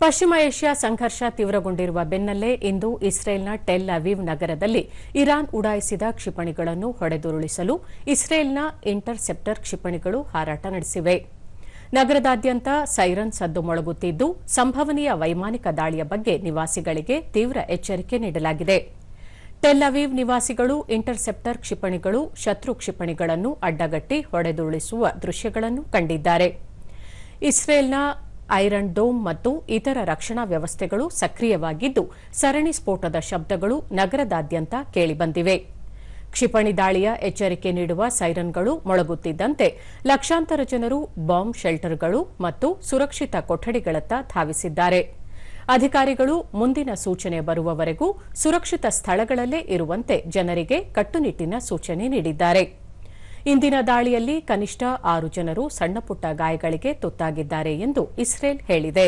ಪಶ್ಚಿಮ ಏಷ್ಯಾ ಸಂಘರ್ಷ ತೀವ್ರಗೊಂಡಿರುವ ಬೆನ್ನಲ್ಲೇ ಇಂದು ಇಸ್ರೇಲ್ನ ಟೆಲ್ ಅವೀವ್ ನಗರದಲ್ಲಿ ಇರಾನ್ ಉಡಾಯಿಸಿದ ಕ್ಷಿಪಣಿಗಳನ್ನು ಹೊಡೆದುರುಳಿಸಲು ಇಸ್ರೇಲ್ನ ಇಂಟರ್ಸೆಪ್ಟರ್ ಕ್ಷಿಪಣಿಗಳು ಹಾರಾಟ ನಡೆಸಿವೆ. ನಗರದಾದ್ಯಂತ ಸೈರನ್ ಸದ್ದು ಮೊಳಗುತ್ತಿದ್ದು, ಸಂಭವನೀಯ ವೈಮಾನಿಕ ದಾಳಿಯ ಬಗ್ಗೆ ನಿವಾಸಿಗಳಿಗೆ ತೀವ್ರ ಎಚ್ಚರಿಕೆ ನೀಡಲಾಗಿದೆ. ಟೆಲ್ ಅವೀವ್ ನಿವಾಸಿಗಳು ಇಂಟರ್ಸೆಪ್ಟರ್ ಕ್ಷಿಪಣಿಗಳು, ಶತ್ರು ಕ್ಷಿಪಣಿಗಳನ್ನು ಅಡ್ಡಗಟ್ಟಿ ಹೊಡೆದುರುಳಿಸುವ ದೃಶ್ಯಗಳನ್ನು ಕಂಡಿದ್ದಾರೆ. ಇಸ್ರೇಲ್ನ ಐರನ್ ಡೋಮ್ ಮತ್ತು ಇತರ ರಕ್ಷಣಾ ವ್ಯವಸ್ಥೆಗಳು ಸಕ್ರಿಯವಾಗಿದ್ದು, ಸರಣಿ ಸ್ಫೋಟದ ಶಬ್ದಗಳು ನಗರದಾದ್ಯಂತ ಕೇಳಿಬಂದಿವೆ. ಕ್ಷಿಪಣಿ ದಾಳಿಯ ಎಚ್ಚರಿಕೆ ನೀಡುವ ಸೈರನ್ಗಳು ಮೊಳಗುತ್ತಿದ್ದಂತೆ ಲಕ್ಷಾಂತರ ಜನರು ಬಾಂಬ್ ಶೆಲ್ಟರ್ಗಳು ಮತ್ತು ಸುರಕ್ಷಿತ ಕೊಠಡಿಗಳತ್ತ ಧಾವಿಸಿದ್ದಾರೆ. ಅಧಿಕಾರಿಗಳು ಮುಂದಿನ ಸೂಚನೆ ಬರುವವರೆಗೂ ಸುರಕ್ಷಿತ ಸ್ಥಳಗಳಲ್ಲೇ ಇರುವಂತೆ ಜನರಿಗೆ ಕಟ್ಟುನಿಟ್ಟಿನ ಸೂಚನೆ ನೀಡಿದ್ದಾರೆ. ಇಂದಿನ ದಾಳಿಯಲ್ಲಿ ಕನಿಷ್ಠ 6 ಜನರು ಸಣ್ಣಪುಟ್ಟ ಗಾಯಗಳಿಗೆ ತುತ್ತಾಗಿದ್ದಾರೆ ಎಂದು ಇಸ್ರೇಲ್ ಹೇಳಿದೆ.